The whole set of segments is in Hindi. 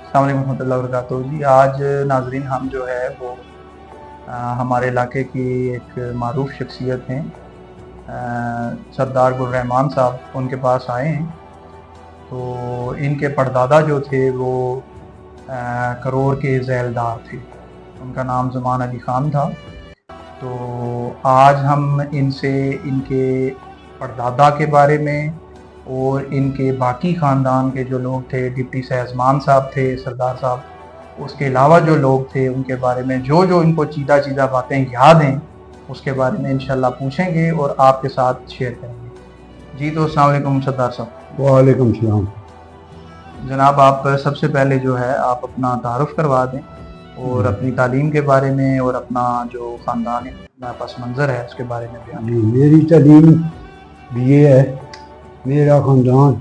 अस्सलाम वालेकुम रहमतुल्लाहि व बरकातुहू। जी आज नाजरीन हम जो है वो हमारे इलाके की एक मारूफ शख्सियत हैं, सरदार गुलरहमान साहब, उनके पास आए हैं। तो इनके परदादा जो थे वो करोर के ज़ैलदार थे। उनका नाम ज़मान अली ख़ान था। तो आज हम इनसे इनके परदादा के बारे में और इनके बाकी ख़ानदान के जो लोग थे, डिप्टी सैज़मान साहब थे, सरदार साहब, उसके अलावा जो लोग थे उनके बारे में जो जो इनको चीज़ा चीज़ा बातें याद हैं उसके बारे में इंशाल्लाह पूछेंगे और आपके साथ शेयर करेंगे। जी तो अस्सलाम वालेकुम सरदार साहब। वालेकुम सलाम। जनाब आप सबसे पहले जो है आप अपना तारुफ करवा दें और अपनी तालीम के बारे में और अपना जो ख़ानदान पस मंज़र है उसके बारे में बयान। जी मेरी तालीम भी ये है, मेरा ख़ानदान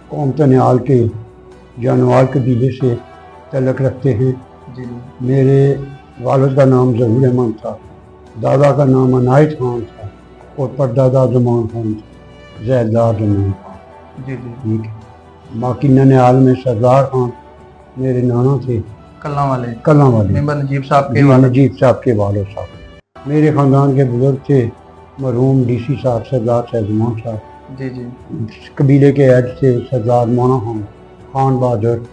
कौम तनियाल के जानवार कबीले से तल्लुक़ रखते हैं। जी मेरे वालिद का नाम ज़हूर रहमान था, दादा का नाम अनायत खान था और परदादा ज़मान खान था, ज़ैलदार ज़मान खान। जी जी ठीक है। बाकी ननिहाल में सरदार खान मेरे नाना थे, कल्ला वाले कल्ला वाले नजीब साहब के जी, वालिद। नजीब साहब के वालिद साहब। मेरे ख़ानदान के बुजुर्ग थे मरहूम डीसी साहब सरदार सैज़मान साहब। जी जी कबीले के हेड थे सरदार मोना खान, खान बहादुर,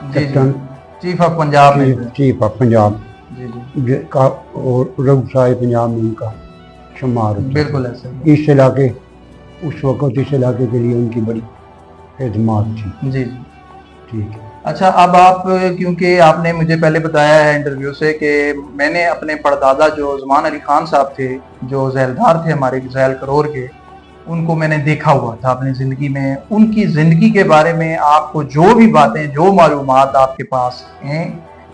जी कैप्टन चीफ ऑफ पंजाब में। चीफ ऑफ पंजाब जी जी का और रघु साहिब पंजाब में उनका शुमार होता है। बिल्कुल ऐसे ही। इस इलाके उस वक़्त इस इलाके के लिए उनकी बड़ी खिदमत थी। जी जी ठीक है। अच्छा, अब आप क्योंकि आपने मुझे पहले बताया है इंटरव्यू से कि मैंने अपने परदादा जो ज़मान अली ख़ान साहब थे, जो ज़ैलदार थे हमारे ज़ैल करोर के, उनको मैंने देखा हुआ था अपनी ज़िंदगी में। उनकी ज़िंदगी के बारे में आपको जो भी बातें, जो मालूमात आपके पास हैं,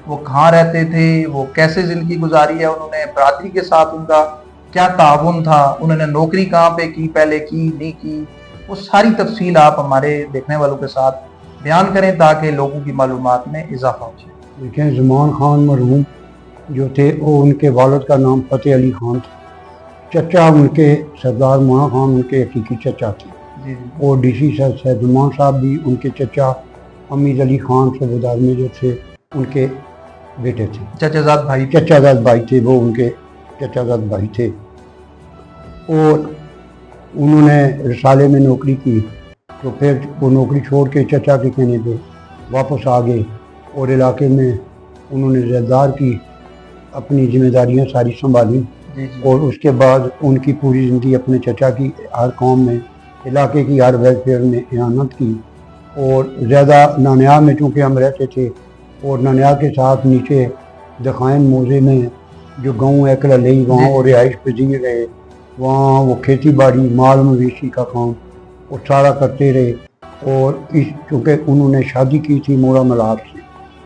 वो कहाँ रहते थे, वो कैसे ज़िंदगी गुजारी है उन्होंने, बरादरी के साथ उनका क्या ताउन था, उन्होंने नौकरी कहाँ पे की, पहले की नहीं की, वो सारी तफसील आप हमारे देखने वालों के साथ बयान करें ताकि लोगों की मालूमात में इजाफा हो जाए। देखें, ज़मान खान मरहूम जो थे वो उनके वालिद का नाम फ़तेह अली खान था, चचा उनके सरदार मोना खान उनके हकीकी चचा थे। जी जी और डीसी सैज़मान साहब भी उनके चचा हमीद अली खान सूबेदार में जो थे उनके बेटे थे, चचाजाद भाई। चचाजाद भाई थे, वो उनके चचाजाद भाई थे। और उन्होंने रिसाले में नौकरी की तो फिर वो नौकरी छोड़ के चचा के कहने पे वापस आ गए और इलाके में उन्होंने ज़ैलदार की अपनी जिम्मेदारियां सारी संभाली। जी जी और उसके बाद उनकी पूरी ज़िंदगी अपने चचा की हर कौम में, इलाके की हर वेलफेयर में इयानत की। और ज़्यादा ननिहाल में चूँकि हम रहते थे और ननिहाल के साथ नीचे दखाइन मोज़े में जो गाँव है कलई, वहाँ और रिहाइश पजीर रहे, वहाँ वो खेती बाड़ी माल मवेशी का काम वो सारा करते रहे। और इस चूँकि उन्होंने शादी की थी मोरा मलार से,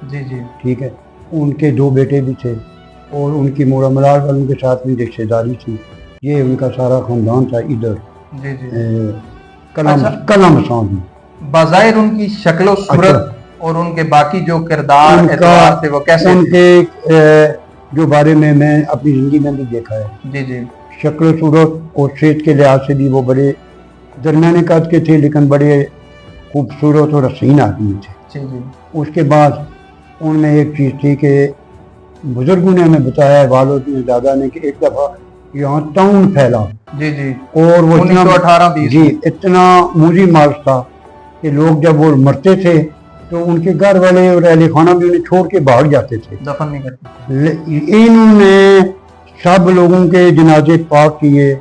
जी जी ठीक है, उनके दो बेटे भी थे और उनकी मोरा मलार वालों के साथ भी रिश्तेदारी थी। ये उनका सारा ख़ानदान था इधर जी जी कलम साहब। बाज़ाहिर उनकी शक्ल सूरत और उनके बाकी जो किरदार उनका एतबार थे वो कैसे थे? उनके जो बारे में मैं अपनी ज़िंदगी में भी देखा है, जी जी शक्ल सूरत और सेहत के लिहाज से भी वो बड़े दरमियाने कद के थे, लेकिन बड़े खूबसूरत और हसीन आदमी थे। जी जी उसके बाद उनमें एक चीज़ थी कि बुजुर्गों ने हमें बताया है, वालिद ने, दादा ने, कि एक दफ़ा यहाँ टाउन फैला जी जी और वो 1918-20 जी इतना मूजी मार्च था कि लोग जब वो मरते थे तो उनके घर वाले और अहले खाना भी उन्हें छोड़ के भाग जाते थे। दफन नहीं करते। इन्होंने सब लोगों के जनाजे पाक किए,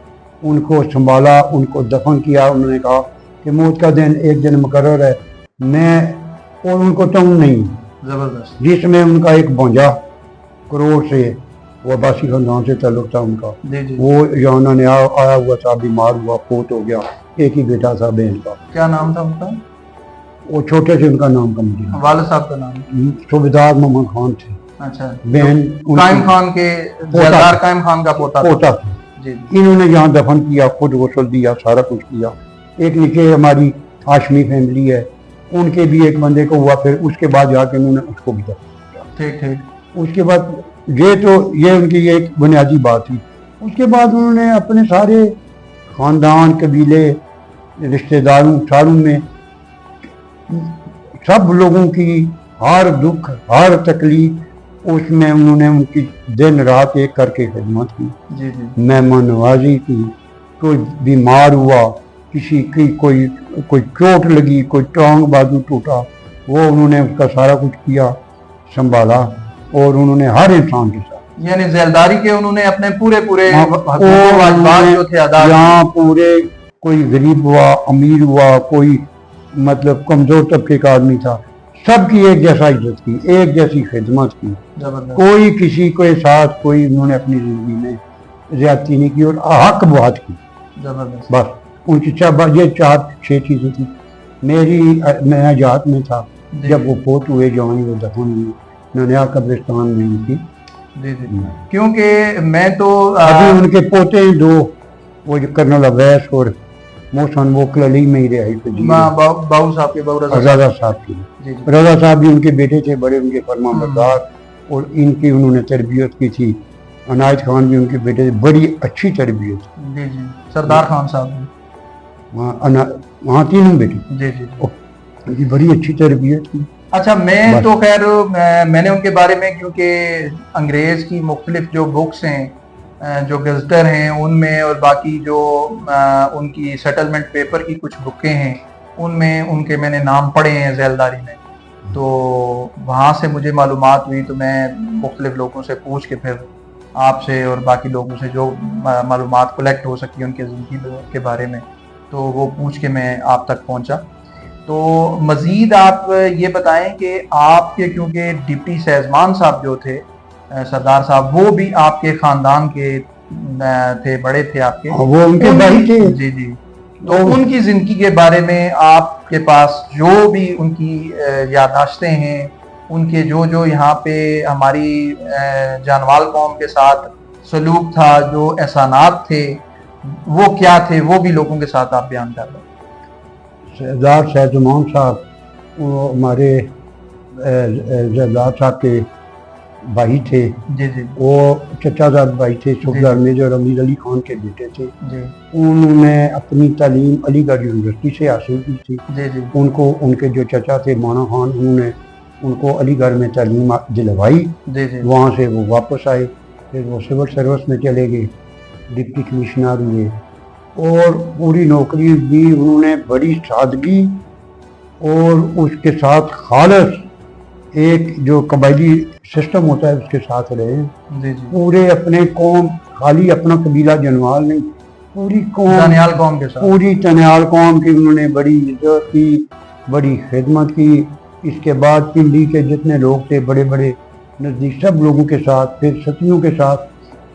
उनको संभाला, उनको दफन किया। उन्होंने कहा कि मौत का दिन एक दिन मुकर्रर है, मैं और उनको टाउन नहीं, जबरदस्त। जिसमें उनका एक भौंजा करोड़ से वो अब्बासी खानदान से ताल्लुक था उनका, जी जी वो यहाँ ने आया हुआ था, बीमार हुआ, फोत हो गया। एक ही बेटा था बहन का। क्या नाम था उनका? वो छोटे से उनका नाम का मुझे वालिद साहब का नाम? सूबेदार मोहम्मद खान थे। अच्छा। बहन कायम खान के, ज़ैलदार कायम खान का पोता था। जी इन्होंने यहाँ दफन किया, खुद गसल दिया, सारा कुछ किया। एक नीचे हमारी हाशमी फैमिली है, उनके भी एक बंदे को हुआ, फिर उसके बाद जाके उन्होंने उसको भी दफन किया। ठीक ठीक। उसके बाद ये उनकी एक बुनियादी बात थी। उसके बाद उन्होंने अपने सारे ख़ानदान, कबीले, रिश्तेदारों सारों में सब लोगों की हर दुख हर तकलीफ उसमें उन्होंने उनकी दिन रात एक करके खिदमत की, जी जी मेहमान नवाजी की। कोई बीमार हुआ, किसी की कोई कोई चोट लगी, कोई टांग बाजू टूटा, वो उन्होंने उसका सारा कुछ किया, संभाला। और उन्होंने हर इंसान के साथ यानी जेलदारी के उन्होंने अपने पूरे पूरे और वाजिबात जो थे अदा किए। यहाँ पूरे कोई गरीब हुआ, अमीर हुआ, कोई मतलब कमजोर तबके का आदमी था, सबकी एक जैसा इज्जत की, एक जैसी खिदमत की। जबरदस्त। कोई किसी के साथ कोई उन्होंने अपनी जिंदगी में ज्यादती नहीं की और हक बहुत की। जबरदस्त। बस उनकी ये 4-6 चीजें थी। मैं आजाद में था जी जब वो फोत हुए, जवानी वो दफन हुई ननिया कब्रिस्तान में उनकी। जी जी क्योंकि मैं तो अभी उनके पोते हैं 2, वो जो कर्नल अवैस और मोहसन, वो कलली में ही रिहाई पे जी बाबू साहब के बाबू रजा साहब की। जी जी रजा साहब भी उनके बेटे थे, बड़े उनके फरमा बरदार, और इनकी उन्होंने तरबियत की थी। अनायत खान भी उनके बेटे थे, बड़ी अच्छी तरबियत। जी जी सरदार खान साहब वहाँ 3 बेटे, जी जी उनकी बड़ी अच्छी तरबियत की। अच्छा मैं तो खैर मैंने उनके बारे में, क्योंकि अंग्रेज की मुख्तलिफ जो बुक्स हैं, जो गजटर हैं उनमें, और बाकी जो उनकी सेटलमेंट पेपर की कुछ बुकें हैं उनमें उनके मैंने नाम पढ़े हैं जेलदारी में, तो वहाँ से मुझे मालूमात हुई। तो मैं मुख्तलिफ लोगों से पूछ के फिर आपसे और बाकी लोगों से जो मालूमात कलेक्ट हो सकी उनके ज़िंदगी के बारे में, तो वो पूछ के मैं आप तक पहुँचा। तो मज़ीद आप ये बताएं कि आपके, क्योंकि डिप्टी सैजमान साहब जो थे सरदार साहब, वो भी आपके ख़ानदान के थे, बड़े थे आपके, वो उनके भाई थे। जी जी तो उनकी ज़िंदगी के बारे में आपके पास जो भी उनकी याददाश्तें हैं, उनके जो जो यहाँ पे हमारी जानवाल कौम के साथ सलूक था, जो एहसानात थे, वो क्या थे, वो भी लोगों के साथ आप बयान कर रहे हैं। सरदार सैजुमान साहब वो हमारे सरदार साहब के भाई थे। जी जी वो चचाजाद भाई थे, सूबेदार मेजर अमीर अली खान के बेटे थे। जी उन्होंने अपनी तालीम अलीगढ़ यूनिवर्सिटी से हासिल की थी। जी जी उनको उनके जो चचा थे माना खान, उन्होंने उनको अलीगढ़ में तालीम दिलवाई। जी जी वहाँ से वो वापस आए, फिर वो सिविल सर्विस में चले गए, डिप्टी कमिश्नर हुए और पूरी नौकरी भी उन्होंने बड़ी सादगी और उसके साथ खालस एक जो कबायली सिस्टम होता है उसके साथ रहे। जी जी पूरे अपने कौम, खाली अपना कबीला जनवाल नहीं, पूरी कौम, तनियाल कौम के साथ, पूरी तनियाल कौम की उन्होंने बड़ी इज्जत की, बड़ी खिदमत की। इसके बाद पिंडी के जितने लोग थे, बड़े बड़े नज़दीक सब लोगों के साथ, फिर सतियों के साथ,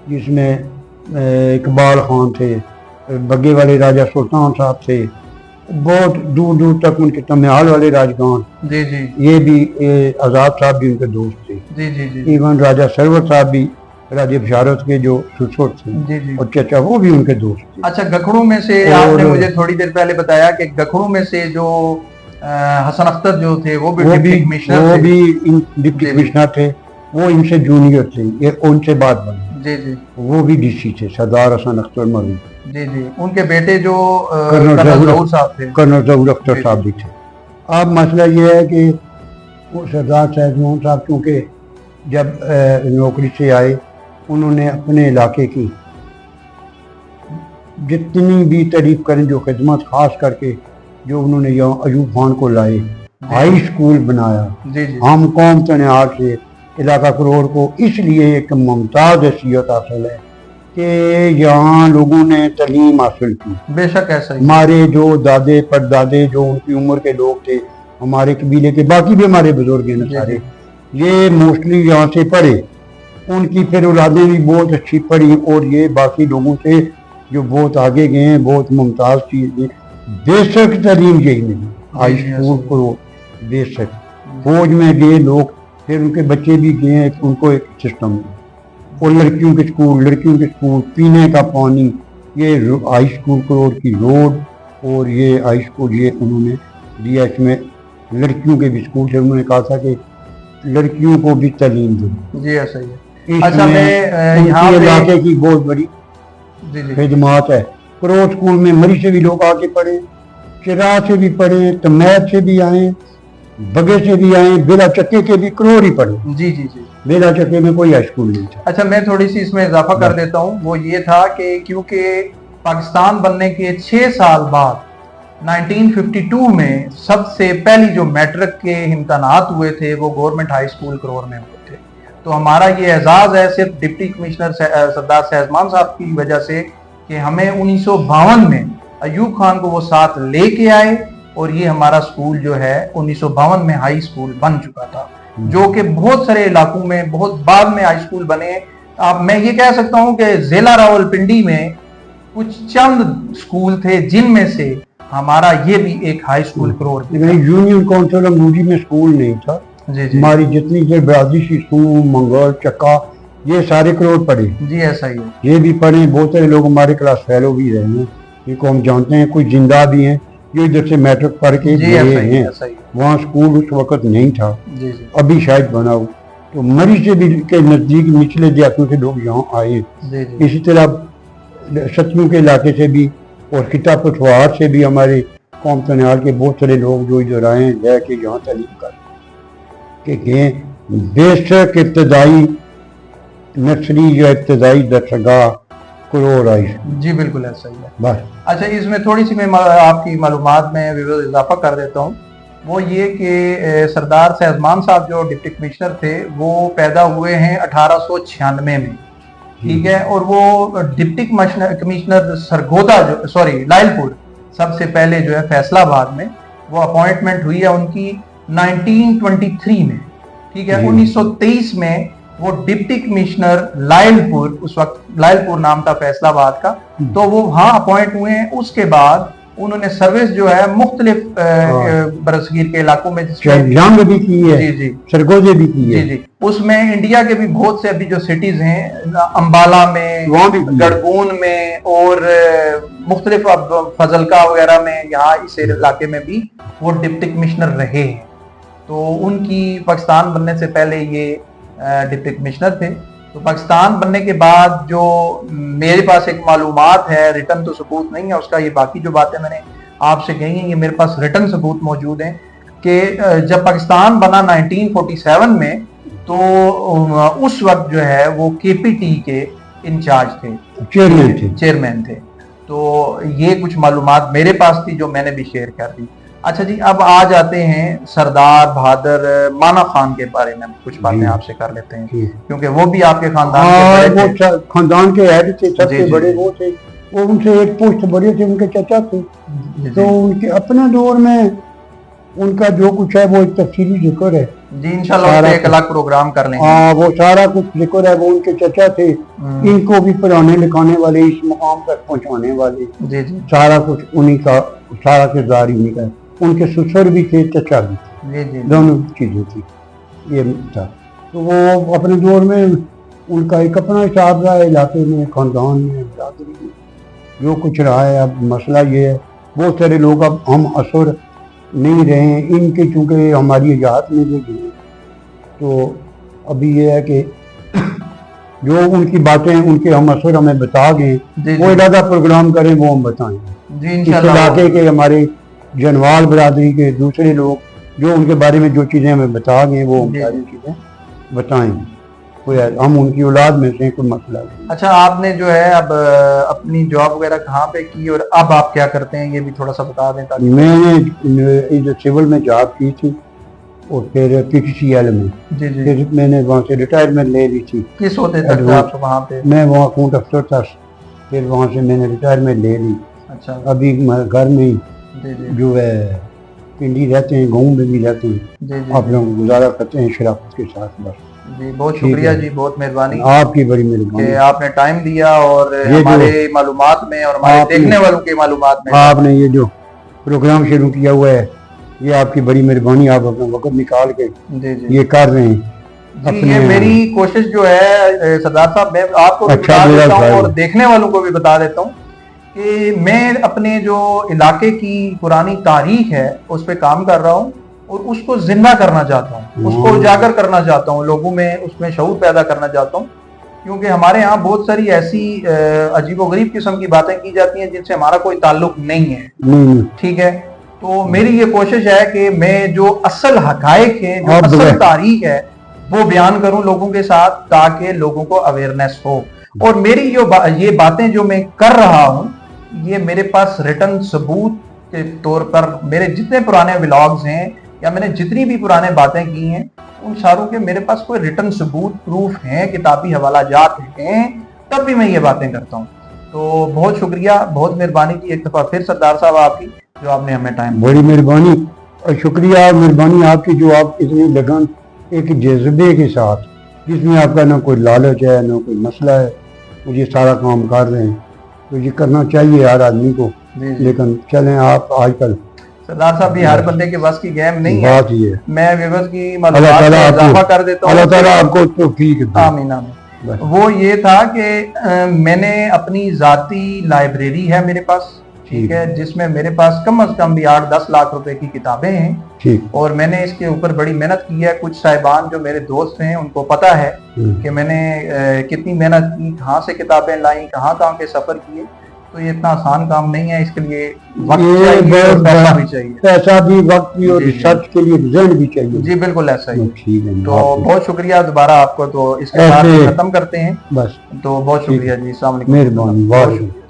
जिसमें इकबाल खान थे, बग्गे वाले राजा सुल्तान साहब थे, बहुत दूर दूर तक उनके तमियाल वाले राजगान, जी जी ये भी आज़ाद साहब भी उनके दोस्त थे। जी जी जी इवन राजा सरवर साहब भी राजा बशारत के जो ससुर थे जी जी और चचा, वो भी उनके दोस्त थे। अच्छा, गखड़ों में से आपने मुझे थोड़ी देर पहले बताया कि गखड़ों में से जो हसन अख्तर जो थे वो भी डिप्टी कमिश्नर थे। वो इनसे जूनियर थे, ये उनसे बाद बने। जी जी वो भी डीसी थे, सरदार हसन अख्तर मरूद। जी जी उनके बेटे जो कर्नल जहूर साहब थे, कर्नल जहूर अख्तर साहब भी थे। अब मसला ये है कि वो सरदार सैजुमान साहब चूँकि जब नौकरी से आए, उन्होंने अपने इलाके की जितनी भी तारीफ करें, जो खिदमत खास करके जो उन्होंने यहाँ अयूब खान को लाए, हाई स्कूल बनाया। जी जी हम कौम तनियार से इलाका करोड़ को इसलिए एक मुमताज़ हैसियत हासिल है कि यहाँ लोगों ने तालीम हासिल की। बेशक ऐसा ही। हमारे जो दादे परदादे जो उनकी उम्र के लोग थे, हमारे कबीले के, बाकी भी हमारे बुजुर्ग हैं सारे, ये मोस्टली यहाँ से पढ़े। उनकी फिर औलादें भी बहुत अच्छी पढ़ी और ये बाकी लोगों से जो बहुत आगे गए हैं, बहुत मुमताज़ चीज़। बेशक तालीम यही नहीं, हाई स्कूल को बेशक, फौज में गए लोग, फिर उनके बच्चे भी गए हैं, उनको एक सिस्टम, और लड़कियों के स्कूल, पीने का पानी, ये हाई स्कूल करोड़ की रोड और ये हाई स्कूल ये उन्होंने दिया। इसमें लड़कियों के भी स्कूल थे, उन्होंने कहा था कि लड़कियों को भी तालीम दो। जी ऐसा ही है। अच्छा, मैं यहाँ इलाके की बहुत बड़ी खिदमत है। करोड़ स्कूल में मरी से भी लोग आके पढ़े, चिरा से भी पढ़े, तमैद से भी आए बगे से भी आए, बेला चक्के के भी करोड़ ही पड़े। जी जी जी। बेला चक्के में कोई हाई स्कूल नहीं था। अच्छा, मैं थोड़ी सी इसमें इजाफा कर देता हूँ। वो ये था कि क्योंकि पाकिस्तान बनने के 6 साल बाद 1952 में सबसे पहली जो मैट्रिक के इम्तहानात हुए थे वो गवर्नमेंट हाई स्कूल करोर में हुए थे। तो हमारा ये एजाज है सिर्फ डिप्टी कमिश्नर सरदार सहजमान साहब की वजह से कि हमें 1952 में अयूब खान को वो साथ लेके आए और ये हमारा स्कूल जो है 1952 में हाई स्कूल बन चुका था, जो कि बहुत सारे इलाकों में बहुत बाद में हाई स्कूल बने। अब मैं ये कह सकता हूँ कि जिला रावलपिंडी में कुछ चंद स्कूल थे जिनमें से हमारा ये भी एक high school Karor. Union council Amrudi में स्कूल नहीं था। जी जी। हमारी जितनी देर बरादरी शीशूम मंगल चक्का ये सारे करोड़ पढ़े। जी ऐसा ही है। ये भी पढ़े, बहुत सारे लोग हमारे क्लास फेलो भी रहे हैं, इनको हम जानते हैं, कुछ जिंदा भी हैं जो इधर से मैट्रिक पढ़ के गए हैं। वहाँ स्कूल उस वक्त नहीं था। जी जी। अभी शायद बना हो। तो मरी से भी के नजदीक निचले देहातों से लोग यहाँ आए। जी जी। इसी तरह सतलू के इलाके से भी और खिता पठवार से भी हमारे कौम तनियाल के बहुत सारे लोग जो इधर आए हैं रह के यहाँ तालीम कर के गए। बेशक इब्तदाई नर्सरी या इब्तदाई दरसगाह करोड़ आई। जी बिल्कुल ऐसा ही है बस। अच्छा, इसमें थोड़ी सी मैं आपकी मालूमात में इजाफा कर देता हूँ। वो ये कि सरदार सहजमान साहब जो डिप्टी कमिश्नर थे वो पैदा हुए हैं 1896 में, ठीक है। और वो डिप्टी कमिश्नर सरगोदा जो लायलपुर सबसे पहले जो है फैसलाबाद में वो अपॉइंटमेंट हुई है उनकी 1923 में, ठीक है। 1923 में वो डिप्टी कमिश्नर लायलपुर, उस वक्त लायलपुर नाम था फैसलाबाद का, तो वो वहां अपॉइंट हुए हैं। उसके बाद उन्होंने सर्विस जो है मुख्तलिफ बरसगीर के इलाकों में जंग भी की है। जी जी। सरगोजे भी की है। जी जी। उसमें इंडिया के भी बहुत से अभी जो सिटीज हैं, अंबाला में, गड़गून में और मुख्तलिफ फजलका वगैरह में, यहाँ इस इलाके में भी वो डिप्टी कमिश्नर रहे हैं। तो उनकी पाकिस्तान बनने से पहले ये डिप्टी कमिश्नर थे। तो पाकिस्तान बनने के बाद जो मेरे पास एक मालूमात है, रिटर्न तो सबूत नहीं है उसका, ये बाकी जो बातें मैंने आपसे कही हैं ये मेरे पास रिटर्न सबूत मौजूद हैं कि जब पाकिस्तान बना 1947 में तो उस वक्त जो है वो KPT के इंचार्ज थे, चेयरमैन थे। तो ये कुछ मालूमात मेरे पास थी जो मैंने भी शेयर कर दी। अच्छा जी, अब आ जाते हैं सरदार बहादुर माना खान के बारे में कुछ बातें आपसे कर लेते हैं, क्योंकि वो भी आपके खानदान के खानदान के हेड थे, सबसे बड़े वो थे। वो उनसे एक पोस्ट बड़े थे, उनके चाचा थे। तो उनके अपने दौर में उनका जो कुछ है वो एक तफसीली जिक्र है जी, इंशाल्लाह एक अलग प्रोग्राम कर लेंगे। हाँ, वो सारा कुछ जिक्र है। वो उनके चाचा थे, इनको भी पढ़ाने लिखाने वाले, इस मुकाम तक पहुंचाने वाले। जी जी। सारा कुछ उन्हीं का, सारा किरदार उन्हीं का। उनके ससुर भी थे, चचा भी थे। जी जी। दोनों चीजें थी, ये था। तो वो अपने दौर में उनका एक अपना हिसाब रहा है इलाके में, खानदान में, बरादरी में, जो कुछ रहा है। अब मसला ये है, बहुत सारे लोग अब हम असर नहीं रहे हैं इनके, चूंकि हमारी इजाजत में जो गए। तो अभी ये है कि जो उनकी बातें उनके हम असर हमें बता गए, वो इरादा प्रोग्राम करें वो हम बताएंगे। इस इलाके के हमारे जनवाल बरादरी के दूसरे लोग जो उनके बारे में जो चीज़ें हमें बता गए वो हम सारी चीज़ें बताएंगे। कोई हम उनकी औलाद में से कोई मसला नहीं। अच्छा, आपने जो है अब अपनी जॉब वगैरह कहाँ पे की और अब आप क्या करते हैं ये भी थोड़ा सा बता दें ताकि। मैंने सिविल में जॉब की थी और फिर PTCL में। जी जी। फिर मैंने वहाँ से रिटायरमेंट ले ली थी। किस होते तक आप वहाँ पे? मैं वहाँ अकाउंट अफसर था, फिर वहाँ से मैंने रिटायरमेंट ले ली। अच्छा। अभी घर में ही जो है पिंडी रहते हैं, गाँव में भी रहते हैं। आप लोग गुजारा करते हैं शराफत के साथ। बस जी, बहुत शुक्रिया जी, बहुत मेहरबानी, आपकी बड़ी मेहरबानी। आपने टाइम दिया और हमारे मालूमात में और हमारे देखने वालों के मालूमात में आपने ये जो प्रोग्राम शुरू किया हुआ है, ये आपकी बड़ी मेहरबानी। आप अपना वक्त निकाल के ये कर रहे हैं। जी, ये मेरी कोशिश जो है सरदार साहब, मैं आपको भी बता देता हूँ और देखने वालों को भी बता देता हूँ कि मैं अपने जो इलाके की पुरानी तारीख है उस पर काम कर रहा हूँ और उसको जिंदा करना चाहता हूँ, उसको उजागर करना चाहता हूँ, लोगों में उसमें शऊर पैदा करना चाहता हूँ। क्योंकि हमारे यहाँ बहुत सारी ऐसी अजीबोगरीब किस्म की बातें की जाती हैं जिनसे हमारा कोई ताल्लुक नहीं है, ठीक है। तो मेरी ये कोशिश है कि मैं जो असल हकायक है, जो आप असल बगैर- तारीख है, वो बयान करूं लोगों के साथ, ताकि लोगों को अवेयरनेस हो। और मेरी ये बातें जो मैं कर रहा हूं, ये मेरे पास रिटर्न सबूत के तौर पर मेरे जितने पुराने व्लॉग्स हैं या मैंने जितनी भी पुराने बातें की हैं, उन सारों के मेरे पास कोई रिटर्न सबूत, प्रूफ हैं, किताबी हवाला जात हैं, तब भी मैं ये बातें करता हूं। तो बहुत शुक्रिया, बहुत मेहरबानी की एक दफा फिर सरदार साहब आपकी, जो आपने हमें टाइम। बड़ी मेहरबानी और शुक्रिया और मेहरबानी आपकी, जो आप इतनी लगन, एक जज्बे के साथ, जिसमें आपका ना कोई लालच है ना कोई मसला है, मुझे सारा काम कर रहे हैं। तो ये करना चाहिए हर आदमी को। जी जी। लेकिन चलें, आप आजकल सरदार साहब, ये हर बंदे के बस की गेम नहीं है। बात ये है, मैं व्यवस्था की अल्लाह मालूमात ताला में इजाफा आपको कर देता अल्लाह ताला हूँ। आपको तौफीक दे। आमीन आमीन। बस। वो ये था कि मैंने अपनी जाती लाइब्रेरी है मेरे पास, ठीक है, जिसमें मेरे पास कम से कम भी 8-10 लाख रुपए की किताबें हैं। ठीक। और मैंने इसके ऊपर बड़ी मेहनत की है। कुछ साहिबान जो मेरे दोस्त हैं उनको पता है कि मैंने कितनी मेहनत की, कहाँ से किताबें लाई, कहाँ कहाँ के सफर किए। तो ये इतना आसान काम नहीं है, इसके लिए वक्त चाहिए और पैसा भी चाहिए। पैसा भी, वक्त भी और जी, जी। रिसर्च के लिए रिजल्ट भी चाहिए। जी बिल्कुल ऐसा ही। ठीक है। तो बहुत शुक्रिया दोबारा आपको। तो इसके साथ ऐसे- खत्म करते हैं। बस तो बहुत शुक्रिया जी, अस्सलाम वालेकुम। मेहरबानी, बहुत बहुत शुक्रिया। शुक्रिया।